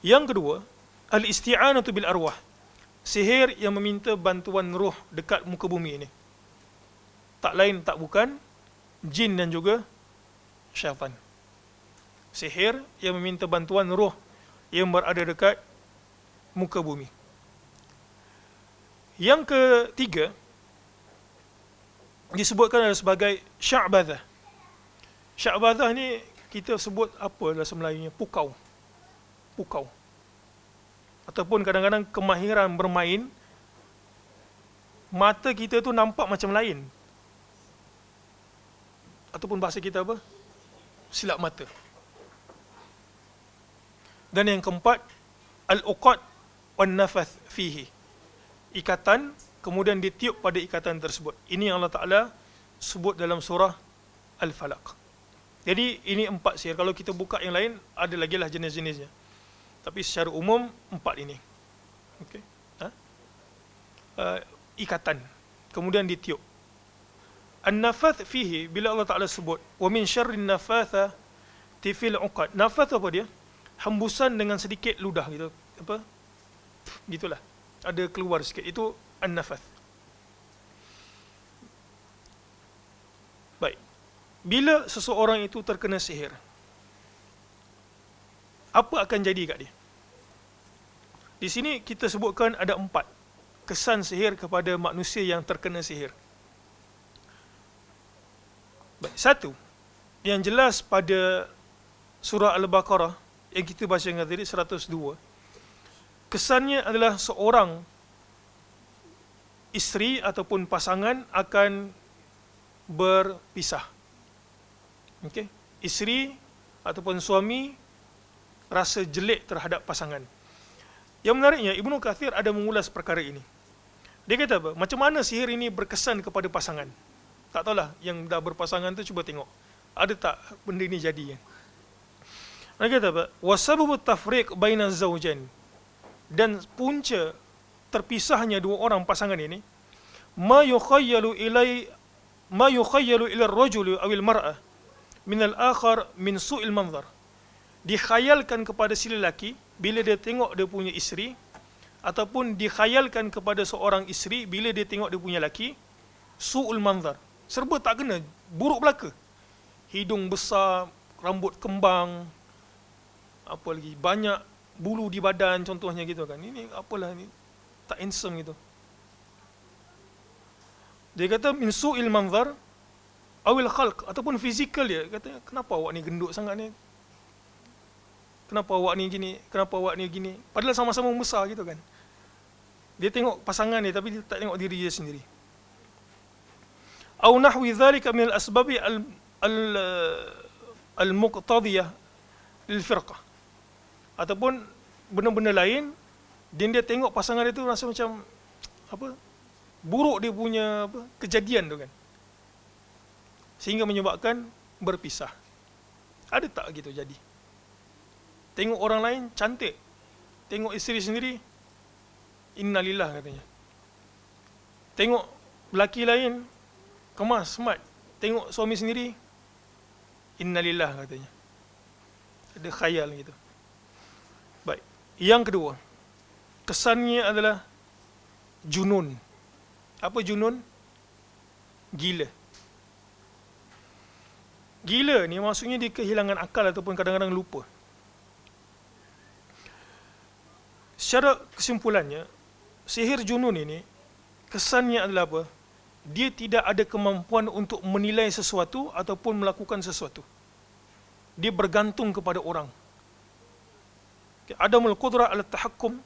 Yang kedua, al-isti'anatu bil arwah. Sihir yang meminta bantuan roh dekat muka bumi ini. Tak lain tak bukan jin dan juga syaitan. Sihir yang meminta bantuan roh yang berada dekat muka bumi. Yang ketiga disebutkan adalah sebagai sya'badzah. Sya'badzah ni kita sebut apa dalam Melayunya? Pukau. Pukau. Ataupun kadang-kadang kemahiran bermain, mata kita tu nampak macam lain. Ataupun bahasa kita apa? Silap mata. Dan yang keempat, al-uqad wan nafath fihi. Ikatan, kemudian ditiup pada ikatan tersebut. Ini yang Allah Ta'ala sebut dalam surah Al-Falaq. Jadi ini 4 sihir. Kalau kita buka yang lain, ada lagi lah jenis-jenisnya. Tapi secara umum 4 ini. Okay. Ikatan, kemudian ditiup. An-nafath fihi, bila Allah Ta'ala sebut, wa min syarrin nafatha tifil uqad. Nafath apa dia? Hembusan dengan sedikit ludah gitu. Apa? Gitulah. Ada keluar sikit. Itu an-nafath. Baik. Bila seseorang itu terkena sihir, apa akan jadi kat dia? Di sini kita sebutkan ada 4 kesan sihir kepada manusia yang terkena sihir. Baik, 1 yang jelas pada surah Al-Baqarah yang kita baca dengan tadi 102. Kesannya adalah seorang isteri ataupun pasangan akan berpisah. Okey, isteri ataupun suami rasa jelek terhadap pasangan. Yang menariknya, Ibnu Kathir ada mengulas perkara ini. Dia kata apa? Macam mana sihir ini berkesan kepada pasangan? Tak tahulah, yang dah berpasangan tu cuba tengok. Ada tak benda ini jadi? Dia kata apa? Wasababu tafriq baina zawjain. Dan punca terpisahnya dua orang pasangan ini, ma yukhayyalu ila ar-rajuli aw al-mar'ah minal akhar min su'il manzar. Dikhayalkan kepada si lelaki bila dia tengok dia punya isteri, ataupun dikhayalkan kepada seorang isteri bila dia tengok dia punya laki, su'ul manzar, serba tak kena, buruk belaka. Hidung besar, rambut kembang, apa lagi, banyak bulu di badan contohnya gitu kan. Ini apalah ni, tak handsome gitu. Dia kata min su'il manzar awil khalq, ataupun fizikal dia. Kata, kenapa awak ni gendut sangat ni? Kenapa awak ni gini? Kenapa awak ni gini? Padahal sama-sama besar gitu kan. Dia tengok pasangan dia tapi dia tak tengok diri dia sendiri. Au nahwi dhalika min al-asbabi al-muqtadiyah lil firqah. Ataupun benda-benda lain, dia tengok pasangan dia tu rasa macam apa? Buruk dia punya apa? Kejadian tu kan. Sehingga menyebabkan berpisah. Ada tak gitu jadi? Tengok orang lain cantik, tengok isteri sendiri, innalillah katanya. Tengok lelaki lain kemas, smart, tengok suami sendiri, innalillah katanya. Ada khayal gitu. Baik, yang kedua, kesannya adalah junun. Apa junun? Gila. Gila ni maksudnya dia kehilangan akal ataupun kadang-kadang lupa. Secara kesimpulannya, sihir junun ini, kesannya adalah apa? Dia tidak ada kemampuan untuk menilai sesuatu ataupun melakukan sesuatu. Dia bergantung kepada orang. Adamul qudrah ala tahakkum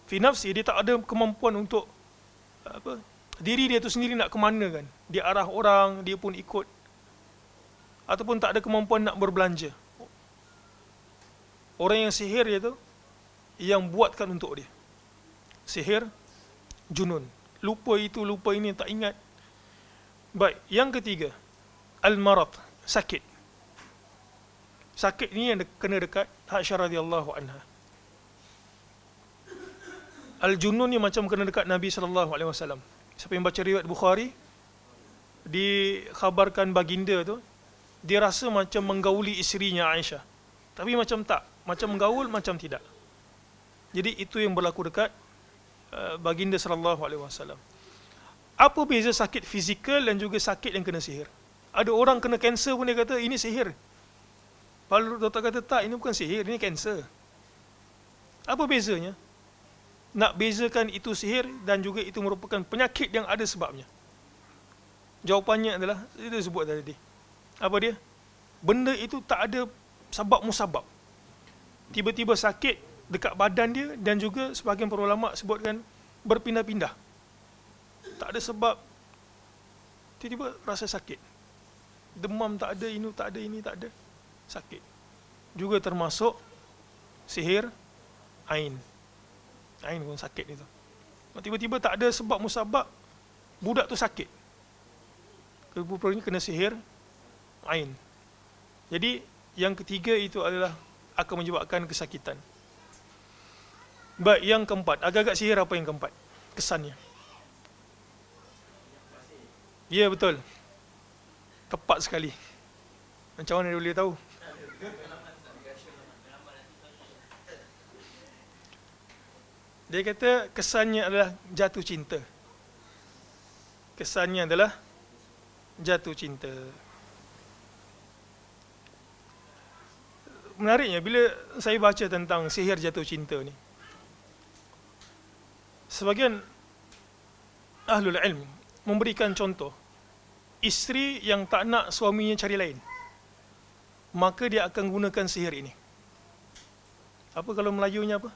fi nafsi, dia tak ada kemampuan untuk apa? Diri dia tu sendiri nak ke mana kan? Dia arah orang, dia pun ikut. Ataupun tak ada kemampuan nak berbelanja. Orang yang sihir dia tu, yang buatkan untuk dia. Sihir junun. Lupa itu, lupa ini, tak ingat. Baik, yang ketiga, al-marad, sakit. Sakit ni yang kena dekat Aisyah radhiyallahu anha. Al-junun ni macam kena dekat Nabi SAW. Siapa yang baca riwayat Bukhari, dikhabarkan baginda tu, dia rasa macam menggauli isterinya Aisyah. Tapi macam tak, macam menggaul, macam tidak. Jadi itu yang berlaku dekat baginda SAW. Apa beza sakit fizikal dan juga sakit yang kena sihir? Ada orang kena kanser pun dia kata ini sihir. Lalu doktor kata tak, ini bukan sihir, ini kanser. Apa bezanya? Nak bezakan itu sihir dan juga itu merupakan penyakit yang ada sebabnya. Jawapannya adalah, dia sebut tadi. Apa dia? Benda itu tak ada sebab musabab. Tiba-tiba sakit dekat badan dia, dan juga sebahagian para ulama sebutkan berpindah-pindah. Tak ada sebab, tiba-tiba rasa sakit. Demam tak ada, ini tak ada, ini tak ada. Sakit. Juga termasuk sihir ain. Ain pun sakit itu. Tiba-tiba tak ada sebab musabab, budak tu sakit. Rupanya kena sihir ain. Jadi yang ketiga itu adalah akan menyebabkan kesakitan. Baik, yang keempat, agak-agak sihir apa yang keempat? Kesannya. Ya, betul. Tepat sekali. Macam mana dia boleh tahu? Dia kata kesannya adalah jatuh cinta. Kesannya adalah jatuh cinta. Menariknya, bila saya baca tentang sihir jatuh cinta ni, sebagian ahlul ilm memberikan contoh, isteri yang tak nak suaminya cari lain, maka dia akan gunakan sihir ini. Apa kalau Melayunya apa?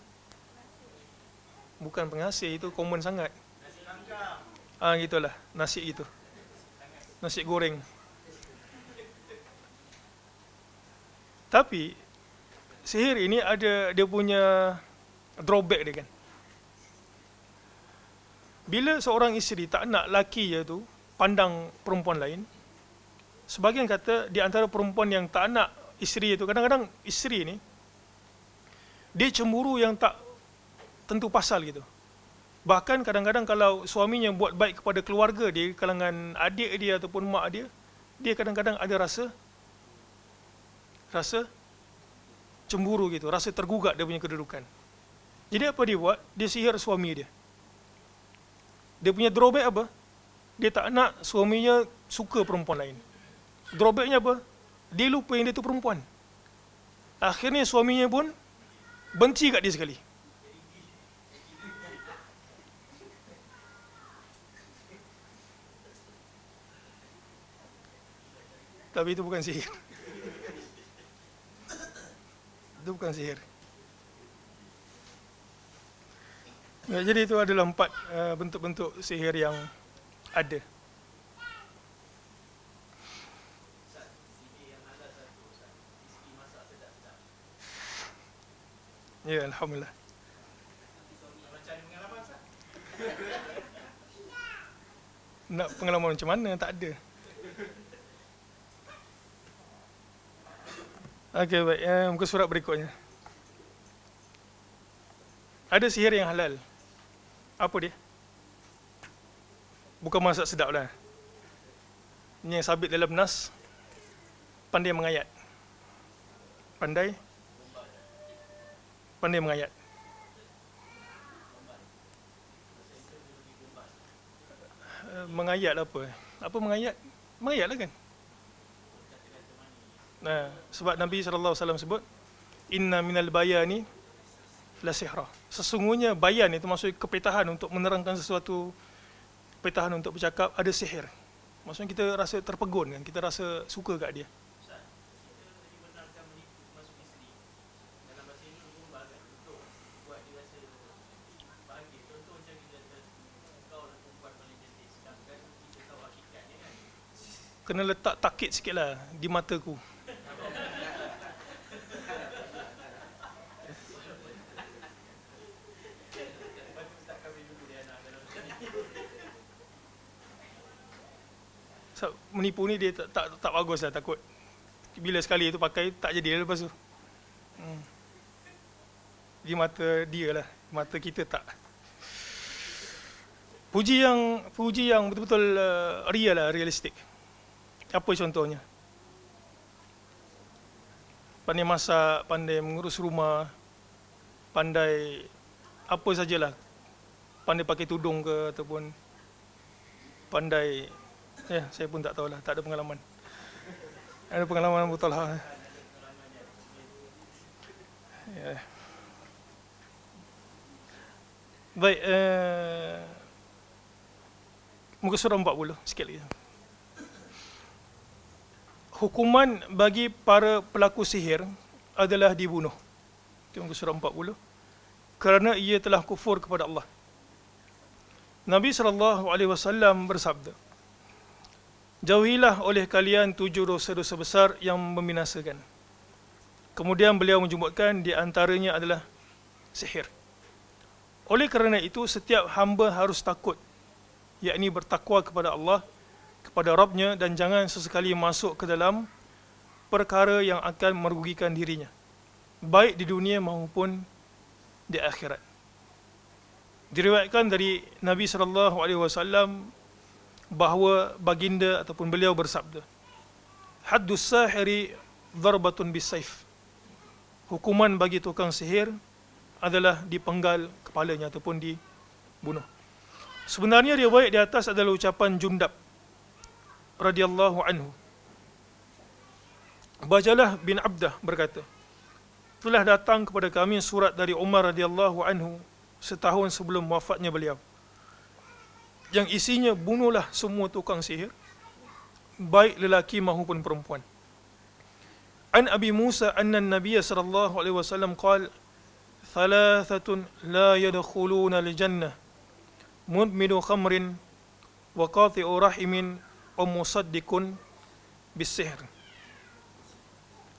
Bukan pengasih, itu common sangat. Gitulah, nasi itu. Nasi goreng. Tapi sihir ini ada dia punya drawback dia kan. Bila seorang isteri tak nak laki dia tu pandang perempuan lain, sebagian kata di antara perempuan yang tak nak isteri itu, kadang-kadang isteri ni dia cemburu yang tak tentu pasal gitu. Bahkan kadang-kadang kalau suaminya buat baik kepada keluarga dia, kalangan adik dia ataupun mak dia, dia kadang-kadang ada rasa rasa cemburu gitu, rasa tergugat dia punya kedudukan. Jadi apa dia buat? Dia sihir suami dia. Dia punya drawback apa? Dia tak nak suaminya suka perempuan lain. Drawbacknya apa? Dia lupa yang dia tu perempuan. Akhirnya suaminya pun benci kat dia sekali. Tapi itu bukan sihir. Itu bukan sihir. Ya, jadi itu adalah 4 bentuk-bentuk sihir yang ada. Ya, alhamdulillah. Nak pengalaman macam mana? Tak ada. Okey, baik. Muka surat berikutnya. Ada sihir yang halal. Apa dia? Bukan masak sedap lah. Ini yang sabit dalam nas. Pandai mengayat. Pandai mengayat. Mengayat apa? Apa mengayat? Mengayat lah kan? Nah, sebab Nabi SAW sebut, inna minal bayani la sihra. Sesungguhnya bayan itu maksud kepetahan untuk menerangkan sesuatu, kepetahan untuk bercakap, ada sihir. Maksudnya kita rasa terpegun kan, kita rasa suka kat dia. Kena letak takkit sikit lah di mataku. So, menipu ni dia tak bagus lah, takut bila sekali itu pakai tak jadi lepas tu. Di mata dia lah, mata kita tak. Puji yang betul-betul real lah, realistik. Apa contohnya? Pandai masak, pandai mengurus rumah, pandai apa sajalah. Pandai pakai tudung ke ataupun pandai, saya pun tak tahulah, tak ada pengalaman. Ada pengalaman Abu Talha. Ya. Baik, muka surah 40 sikit lagi. Hukuman bagi para pelaku sihir adalah dibunuh. Itu muka surah 40. Kerana ia telah kufur kepada Allah. Nabi SAW bersabda, jauhilah oleh kalian 7 dosa-dosa besar yang membinasakan. Kemudian beliau menjumutkan di antaranya adalah sihir. Oleh kerana itu, setiap hamba harus takut, yakni bertakwa kepada Allah, kepada Rabbnya, dan jangan sesekali masuk ke dalam perkara yang akan merugikan dirinya, baik di dunia maupun di akhirat. Diriwayatkan dari Nabi SAW bahawa baginda ataupun beliau bersabda, haddus sahiri darbatun bisayf. Hukuman bagi tukang sihir adalah dipenggal kepalanya ataupun dibunuh. Sebenarnya riwayat di atas adalah ucapan Jundab radhiyallahu anhu. Bajalah bin Abdah berkata, telah datang kepada kami surat dari Umar radhiyallahu anhu setahun sebelum wafatnya beliau, yang isinya bunuhlah semua tukang sihir, baik lelaki maupun perempuan. An Abi Musa anna an-nabiy sallallahu alaihi wasallam qala, thalathatun la yadkhuluna al-jannah, mudminu khamrin wa qati'u rahimin wa musaddiqun bis-sihr.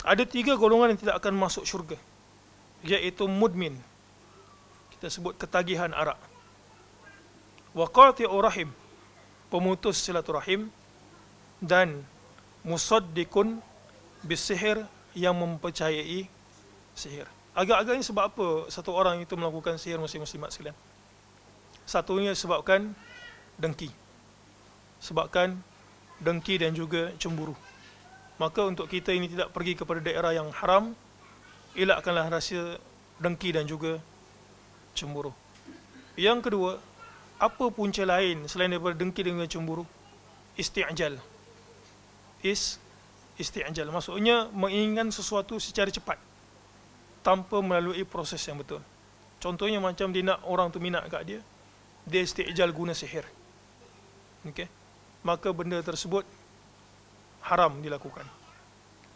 Ada 3 golongan yang tidak akan masuk syurga, iaitu mudmin, kita sebut ketagihan arak, wa qati'u rahim, pemutus silaturahim, dan musaddiqun bis-sihr, yang mempercayai sihir. Agak-agaknya sebab apa satu orang itu melakukan sihir, muslim-muslimat sekalian? Satunya sebabkan dengki. Sebabkan dengki dan juga cemburu. Maka untuk kita ini tidak pergi kepada daerah yang haram, elakkanlah rasa dengki dan juga cemburu. Yang kedua, apa punca lain selain daripada dengki dengan cemburu? Isti'jal. Isti'jal maksudnya menginginkan sesuatu secara cepat tanpa melalui proses yang betul. Contohnya macam dia nak orang tu minat kat dia, dia isti'jal guna sihir. Okey. Maka benda tersebut haram dilakukan.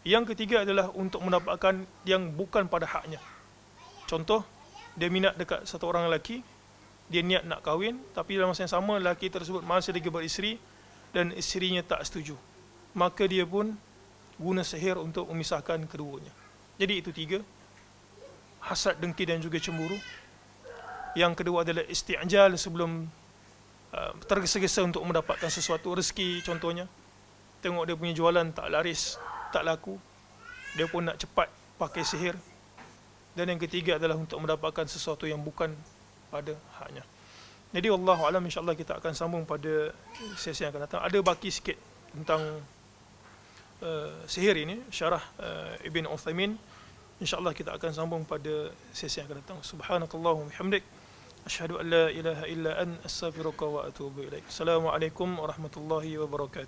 Yang ketiga adalah untuk mendapatkan yang bukan pada haknya. Contoh, dia minat dekat satu orang lelaki, dia niat nak kahwin, tapi dalam masa yang sama lelaki tersebut masih lagi beristeri dan isterinya tak setuju. Maka dia pun guna sihir untuk memisahkan keduanya. Jadi itu tiga: hasad, dengki dan juga cemburu. Yang kedua adalah isti'jal sebelum tergesa-gesa untuk mendapatkan sesuatu, rezeki contohnya. Tengok dia punya jualan tak laris, tak laku, dia pun nak cepat pakai sihir. Dan yang ketiga adalah untuk mendapatkan sesuatu yang bukan pada haknya. Jadi wallahu alam, insya-Allah kita akan sambung pada sesi yang akan datang. Ada baki sikit tentang sihir ini, syarah Ibn Uthaymin. InsyaAllah kita akan sambung pada sesi yang akan datang. Subhanakallahumma bihamdik, asyhadu an la ilaha illa anta, astaghfiruka wa atubu ilaik. Assalamualaikum warahmatullahi wabarakatuh.